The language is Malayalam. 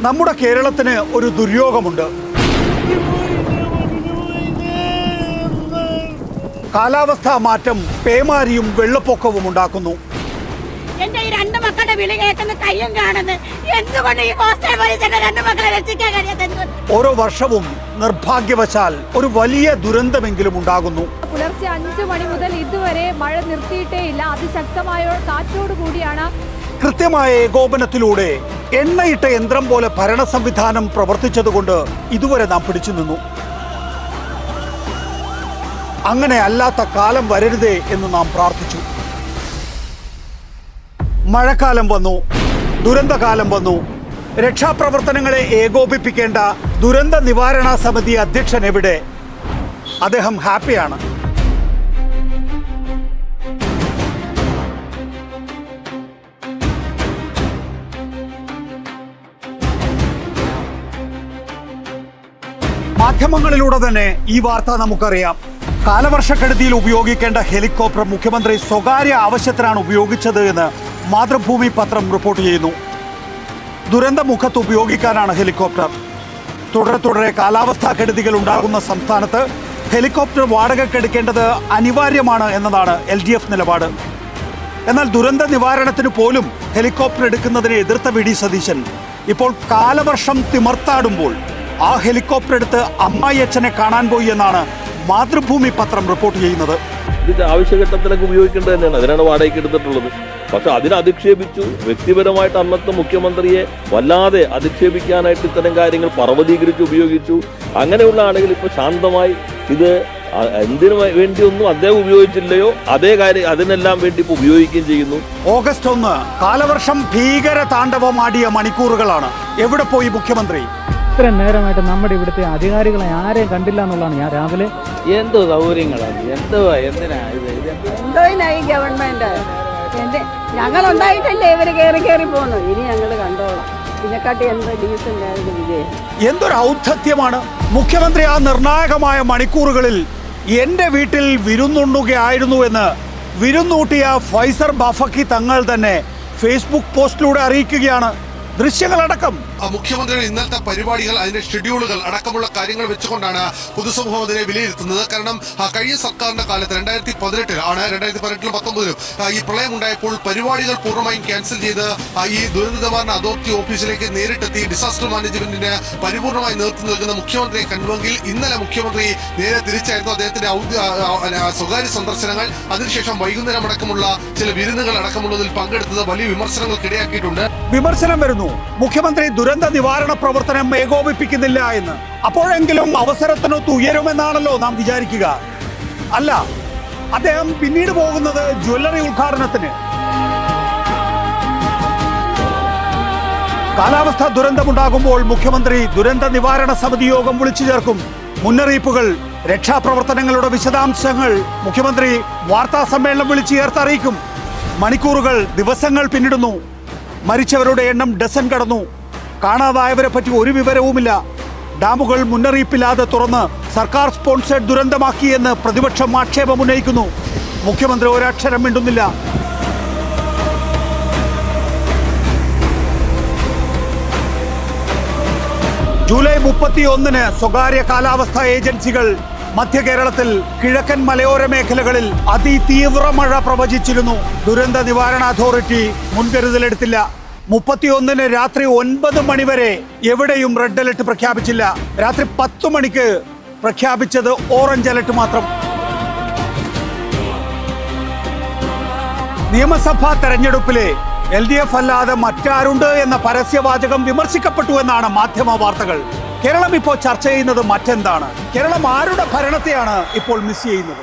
നമ്മുടെ കേരളത്തിന് ഒരു ദുര്യോഗമുണ്ട്. കാലാവസ്ഥാ മാറ്റം പേമാരിയും വെള്ളപ്പൊക്കവും ഉണ്ടാക്കുന്നു. എന്റെ ഈ രണ്ട് മക്കളുടെ വിളി കേൾക്കുന്ന കയ്യും കാണുന്നു. എന്തുകൊണ്ട് ഈ ഹോസ്റ്റൽ പോലീസിന്റെ രണ്ട് മക്കളെ രക്ഷിക്കാൻ കഴിയാത്ത? ഓരോ വർഷവും നിർഭാഗ്യവശാൽ ഒരു വലിയ ദുരന്തമെങ്കിലും ഉണ്ടാകുന്നു. പുലർച്ചെ 5 മണി മുതൽ ഇതുവരെ മഴ നിർത്തിയിട്ടേ ഇല്ല. അതിശക്തമായ കാറ്റോട് കൂടിയാണ്. കൃത്യമായ ഏകോപനത്തിലൂടെ എണ്ണയിട്ട യന്ത്രം പോലെ ഭരണ സംവിധാനം പ്രവർത്തിച്ചതുകൊണ്ട് ഇതുവരെ നാം പിടിച്ചു നിന്നു. അങ്ങനെ അല്ലാത്ത കാലം വരരുതേ എന്ന് നാം പ്രാർത്ഥിച്ചു. മഴക്കാലം വന്നു, ദുരന്തകാലം വന്നു. രക്ഷാപ്രവർത്തനങ്ങളെ ഏകോപിപ്പിക്കേണ്ട ദുരന്ത നിവാരണ സമിതി അധ്യക്ഷൻ എവിടെ? അദ്ദേഹം ഹാപ്പിയാണ്. മാധ്യമങ്ങളിലൂടെ തന്നെ ഈ വാർത്ത നമുക്കറിയാം. കാലവർഷക്കെടുതിയിൽ ഉപയോഗിക്കേണ്ട ഹെലികോപ്റ്റർ മുഖ്യമന്ത്രി സ്വകാര്യ ആവശ്യത്തിനാണ് ഉപയോഗിച്ചത് എന്ന് മാതൃഭൂമി പത്രം റിപ്പോർട്ട് ചെയ്യുന്നു. ദുരന്തമുഖത്ത് ഉപയോഗിക്കാനാണ് ഹെലികോപ്റ്റർ. തുടരെ കാലാവസ്ഥാ കെടുതികൾ ഉണ്ടാകുന്ന സംസ്ഥാനത്ത് ഹെലികോപ്റ്റർ വാടകയ്ക്കെടുക്കേണ്ടത് അനിവാര്യമാണ് എന്നതാണ് LDF നിലപാട്. എന്നാൽ ദുരന്ത നിവാരണത്തിന് പോലും ഹെലികോപ്റ്റർ എടുക്കുന്നതിനെ എതിർത്ത VD സതീശൻ ഇപ്പോൾ കാലവർഷം തിമർത്താടുമ്പോൾ ആ ഹെലികോപ്റ്റർ എടുത്ത് അമ്മായിയച്ഛനെ കാണാൻ പോയി എന്നാണ് മാതൃഭൂമി പത്രം റിപ്പോർട്ട് ചെയ്യുന്നത്. ഇതിന്റെ ആവശ്യഘട്ടത്തിലൊക്കെ ഉപയോഗിക്കേണ്ടത് തന്നെയാണ്. അതിനാണ് വാടകയ്ക്ക് എടുത്തിട്ടുള്ളത്. പക്ഷെ അതിനെ അധിക്ഷേപിച്ചു. വ്യക്തിപരമായിട്ട് അന്നത്തെ മുഖ്യമന്ത്രിയെ വല്ലാതെ അധിക്ഷേപിക്കാനായിട്ട് ഇത്തരം കാര്യങ്ങൾ പർവ്വതീകരിച്ച് ഉപയോഗിച്ചു. അങ്ങനെയുള്ള ആളുകൾ ഇപ്പോൾ ശാന്തമായി ഇത് എന്തിനു വേണ്ടിയൊന്നും അദ്ദേഹം ഉപയോഗിച്ചില്ലയോ അതേ കാര്യം അതിനെല്ലാം വേണ്ടി ഇപ്പോൾ ഉപയോഗിക്കുകയും ചെയ്യുന്നു. ഓഗസ്റ്റ് 1 കാലവർഷം ഭീകര താണ്ഡവമാടിയ മണിക്കൂറുകളാണ്. എവിടെ പോയി മുഖ്യമന്ത്രി? ഇത്രയും നേരമായിട്ട് നമ്മുടെ ഇവിടുത്തെ അധികാരികളെ ആരെയും കണ്ടില്ല എന്നുള്ളതാണ് ഞാൻ രാവിലെ. എന്തോ സൗകര്യങ്ങളാണ്, എന്തോ എന്തിനാ എന്തോ ഈ ഗവൺമെന്റ് ഞങ്ങളുണ്ടായിട്ടല്ലേ ഇവര് കയറി പോകുന്നു. ഇനി ഞങ്ങൾ കണ്ടോളാം. ഇതിനെക്കാട്ടി എന്ത് ഡീസന്റ് ആയിരുന്നു വിജയം. എന്തൊരു ഔദ്ധത്യമാണ്. മുഖ്യമന്ത്രി ആ നിർണായകമായ മണിക്കൂറുകളിൽ എന്റെ വീട്ടിൽ വിരുന്നുണ്ണുകയായിരുന്നു എന്ന് വിരുന്നൂട്ടിയ ഫൈസർ ബാഫക്കി തങ്ങൾ തന്നെ ഫേസ്ബുക്ക് പോസ്റ്റിലൂടെ അറിയിക്കുകയാണ്. ദൃശ്യങ്ങളടക്കം മുഖ്യമന്ത്രിയുടെ ഇന്നലത്തെ പരിപാടികൾ, അതിന്റെ ഷെഡ്യൂളുകൾ അടക്കമുള്ള കാര്യങ്ങൾ വെച്ചുകൊണ്ടാണ് പൊതുസമൂഹം അതിനെ വിലയിരുത്തുന്നത്. കാരണം കഴിഞ്ഞ സർക്കാരിന്റെ കാലത്ത് 2018 ആണ്, 2018-ലും 2019-ലും ഈ പ്രളയം ഉണ്ടായപ്പോൾ പരിപാടികൾ പൂർണ്ണമായും ക്യാൻസൽ ചെയ്ത് ഈ ദുരന്ത നിവാരണ അതോറിറ്റി ഓഫീസിലേക്ക് നേരിട്ടെത്തി ഡിസാസ്റ്റർ മാനേജ്മെന്റിന് പരിപൂർണമായി നേതൃത്വം നൽകുന്ന മുഖ്യമന്ത്രിയെ കണ്ടുവെങ്കിൽ ഇന്നലെ മുഖ്യമന്ത്രി നേരെ തിരിച്ചായിരുന്നു. അദ്ദേഹത്തിന്റെ സ്വകാര്യ സന്ദർശനങ്ങൾ, അതിനുശേഷം വൈകുന്നേരം അടക്കമുള്ള ചില വിരുന്നുകൾ അടക്കമുള്ളതിൽ പങ്കെടുത്തത് വലിയ വിമർശനങ്ങൾക്കിടയാക്കിയിട്ടുണ്ട്. വിമർശനം വരുന്നു, മുഖ്യമന്ത്രി ദുരന്ത നിവാരണ പ്രവർത്തനം ഏകോപിപ്പിക്കുന്നില്ല എന്ന്. അപ്പോഴെങ്കിലും അവസരത്തിനൊത്ത് ഉയരുമെന്നാണല്ലോ നാം വിചാരിക്കുക. അല്ല, അദ്ദേഹം പിന്നീട് പോകുന്നത് ജ്വല്ലറി ഉദ്ഘാടനത്തിന്. കാലാവസ്ഥാ ദുരന്തമുണ്ടാകുമ്പോൾ മുഖ്യമന്ത്രി ദുരന്ത നിവാരണ സമിതി യോഗം വിളിച്ചു ചേർക്കും. മുന്നറിയിപ്പുകൾ, രക്ഷാപ്രവർത്തനങ്ങളുടെ വിശദാംശങ്ങൾ മുഖ്യമന്ത്രി വാർത്താ സമ്മേളനം വിളിച്ചു ചേർത്തറിയിക്കും. മണിക്കൂറുകൾ, ദിവസങ്ങൾ പിന്നിടുന്നു. മരിച്ചവരുടെ എണ്ണം ഡസൻ കടന്നു. കാണാതായവരെ പറ്റി ഒരു വിവരവുമില്ല. ഡാമുകൾ മുന്നറിയിപ്പില്ലാതെ തുറന്ന് സർക്കാർ സ്പോൺസേഡ് ദുരന്തമാക്കിയെന്ന് പ്രതിപക്ഷം ആക്ഷേപം ഉന്നയിക്കുന്നു. മുഖ്യമന്ത്രി ഒരക്ഷരം മിണ്ടുന്നില്ല. ജൂലൈ 31 സ്വകാര്യ കാലാവസ്ഥാ ഏജൻസികൾ മധ്യ കേരളത്തിൽ കിഴക്കൻ മലയോര മേഖലകളിൽ അതിതീവ്ര മഴ പ്രവചിച്ചിരുന്നു. ദുരന്ത നിവാരണ അതോറിറ്റി മുൻകരുതലെടുത്തില്ല. 31 രാത്രി 9 മണി വരെ എവിടെയും റെഡ് അലർട്ട് പ്രഖ്യാപിച്ചില്ല. രാത്രി 10 മണിക്ക് പ്രഖ്യാപിച്ചത് ഓറഞ്ച് അലർട്ട് മാത്രം. നിയമസഭാ തെരഞ്ഞെടുപ്പിലെ LDF അല്ലാതെ മറ്റാരുണ്ട് എന്ന പരസ്യവാചകം വിമർശിക്കപ്പെട്ടു എന്നാണ് മാധ്യമ വാർത്തകൾ. കേരളം ഇപ്പോൾ ചർച്ച ചെയ്യുന്നത് മറ്റെന്താണ്? കേരളം ആരുടെ ഭരണത്തെയാണ് ഇപ്പോൾ മിസ് ചെയ്യുന്നത്?